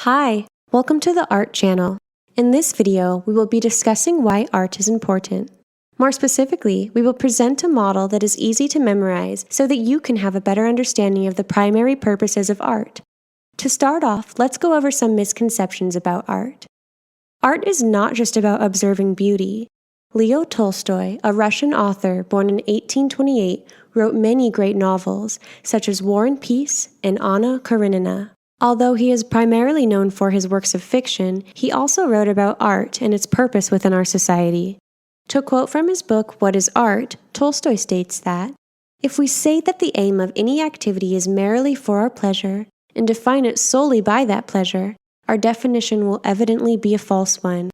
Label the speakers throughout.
Speaker 1: Hi, welcome to the Art channel. In this video, we will be discussing why art is important. More specifically, we will present a model that is easy to memorize so that you can have a better understanding of the primary purposes of art. To start off, let's go over some misconceptions about art. Art is not just about observing beauty. Leo Tolstoy, a Russian author born in 1828, wrote many great novels, such as War and Peace and Anna Karenina. Although he is primarily known for his works of fiction, he also wrote about art and its purpose within our society. To quote from his book, What is Art?, Tolstoy states that, "If we say that the aim of any activity is merely for our pleasure, and define it solely by that pleasure, our definition will evidently be a false one."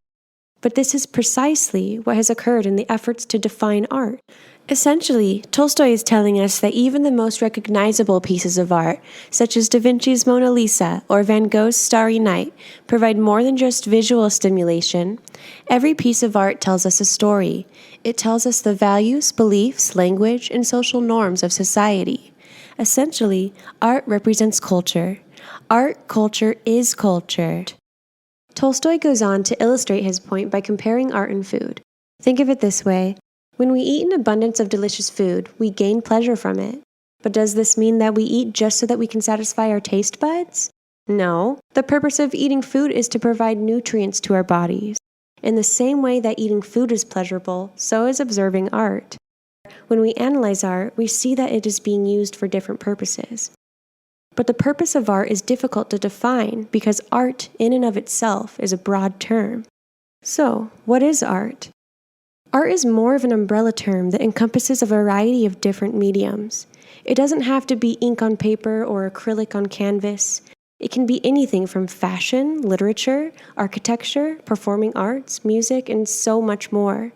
Speaker 1: But this is precisely what has occurred in the efforts to define art. Essentially, Tolstoy is telling us that even the most recognizable pieces of art, such as Da Vinci's Mona Lisa or Van Gogh's Starry Night, provide more than just visual stimulation. Every piece of art tells us a story. It tells us the values, beliefs, language, and social norms of society. Essentially, art represents culture. Art culture is culture. Tolstoy goes on to illustrate his point by comparing art and food. Think of it this way. When we eat an abundance of delicious food, we gain pleasure from it. But does this mean that we eat just so that we can satisfy our taste buds? No. The purpose of eating food is to provide nutrients to our bodies. In the same way that eating food is pleasurable, so is observing art. When we analyze art, we see that it is being used for different purposes. But the purpose of art is difficult to define because art, in and of itself, is a broad term. So, what is art? Art is more of an umbrella term that encompasses a variety of different mediums. It doesn't have to be ink on paper or acrylic on canvas. It can be anything from fashion, literature, architecture, performing arts, music, and so much more.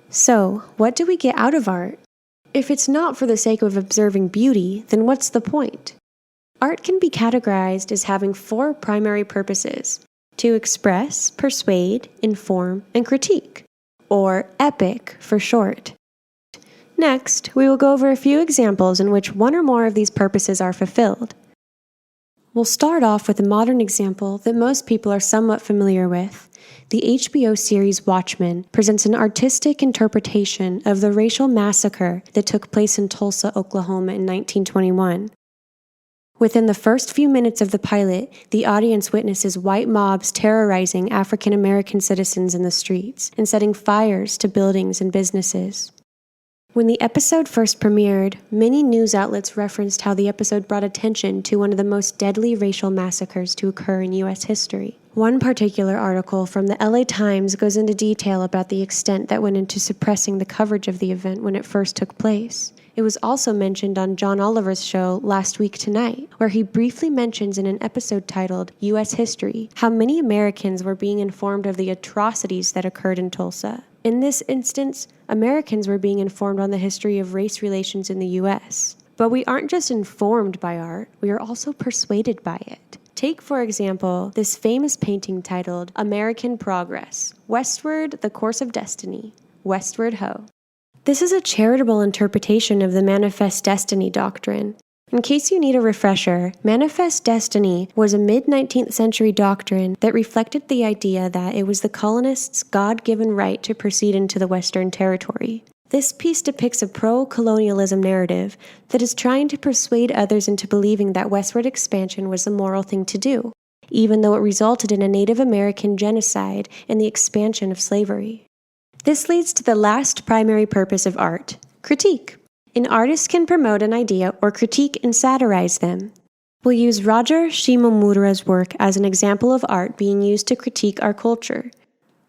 Speaker 1: So, what do we get out of art? If it's not for the sake of observing beauty, then what's the point? Art can be categorized as having four primary purposes: to express, persuade, inform, and critique, or EPIC for short. Next, we will go over a few examples in which one or more of these purposes are fulfilled. We'll start off with a modern example that most people are somewhat familiar with. The HBO series Watchmen presents an artistic interpretation of the racial massacre that took place in Tulsa, Oklahoma in 1921. Within the first few minutes of the pilot, the audience witnesses white mobs terrorizing African American citizens in the streets and setting fires to buildings and businesses. When the episode first premiered, many news outlets referenced how the episode brought attention to one of the most deadly racial massacres to occur in U.S. history. One particular article from the LA Times goes into detail about the extent that went into suppressing the coverage of the event when it first took place. It was also mentioned on John Oliver's show Last Week Tonight, where he briefly mentions in an episode titled U.S. History how many Americans were being informed of the atrocities that occurred in Tulsa. In this instance, Americans were being informed on the history of race relations in the U.S. But we aren't just informed by art, we are also persuaded by it. Take, for example, this famous painting titled American Progress, Westward, the Course of Destiny, Westward Ho. This is a charitable interpretation of the Manifest Destiny doctrine. In case you need a refresher, Manifest Destiny was a mid-19th century doctrine that reflected the idea that it was the colonists' God-given right to proceed into the Western Territory. This piece depicts a pro-colonialism narrative that is trying to persuade others into believing that westward expansion was the moral thing to do, even though it resulted in a Native American genocide and the expansion of slavery. This leads to the last primary purpose of art: critique. An artist can promote an idea or critique and satirize them. We'll use Roger Shimomura's work as an example of art being used to critique our culture.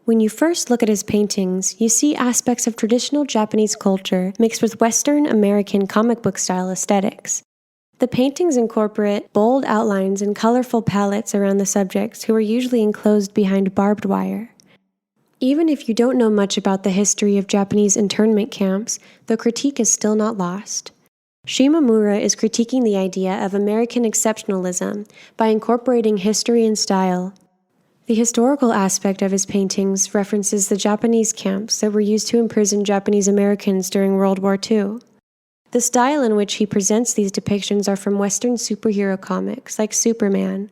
Speaker 1: When you first look at his paintings, you see aspects of traditional Japanese culture mixed with Western American comic book style aesthetics. The paintings incorporate bold outlines and colorful palettes around the subjects who are usually enclosed behind barbed wire. Even if you don't know much about the history of Japanese internment camps, the critique is still not lost. Shimomura is critiquing the idea of American exceptionalism by incorporating history and style. The historical aspect of his paintings references the Japanese camps that were used to imprison Japanese Americans during World War II. The style in which he presents these depictions are from Western superhero comics like Superman.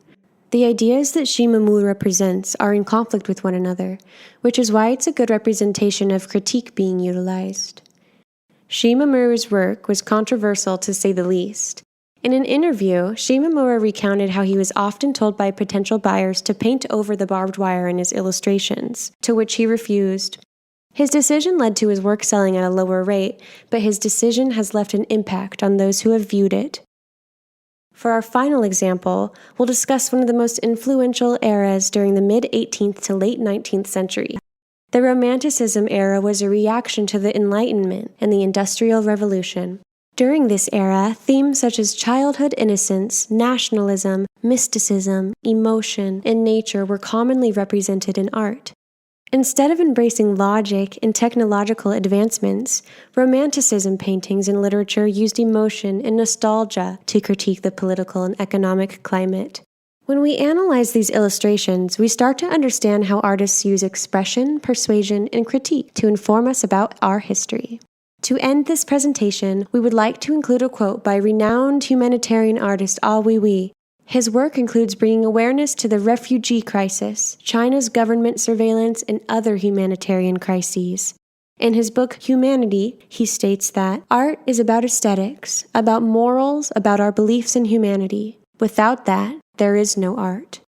Speaker 1: The ideas that Shimamura presents are in conflict with one another, which is why it's a good representation of critique being utilized. Shimamura's work was controversial to say the least. In an interview, Shimamura recounted how he was often told by potential buyers to paint over the barbed wire in his illustrations, to which he refused. His decision led to his work selling at a lower rate, but his decision has left an impact on those who have viewed it. For our final example, we'll discuss one of the most influential eras during the mid-18th to late 19th century. The Romanticism era was a reaction to the Enlightenment and the Industrial Revolution. During this era, themes such as childhood innocence, nationalism, mysticism, emotion, and nature were commonly represented in art. Instead of embracing logic and technological advancements, Romanticism paintings and literature used emotion and nostalgia to critique the political and economic climate. When we analyze these illustrations, we start to understand how artists use expression, persuasion, and critique to inform us about our history. To end this presentation, we would like to include a quote by renowned humanitarian artist Ah Wee. His work includes bringing awareness to the refugee crisis, China's government surveillance, and other humanitarian crises. In his book Humanity, he states that art is about aesthetics, about morals, about our beliefs in humanity. Without that, there is no art.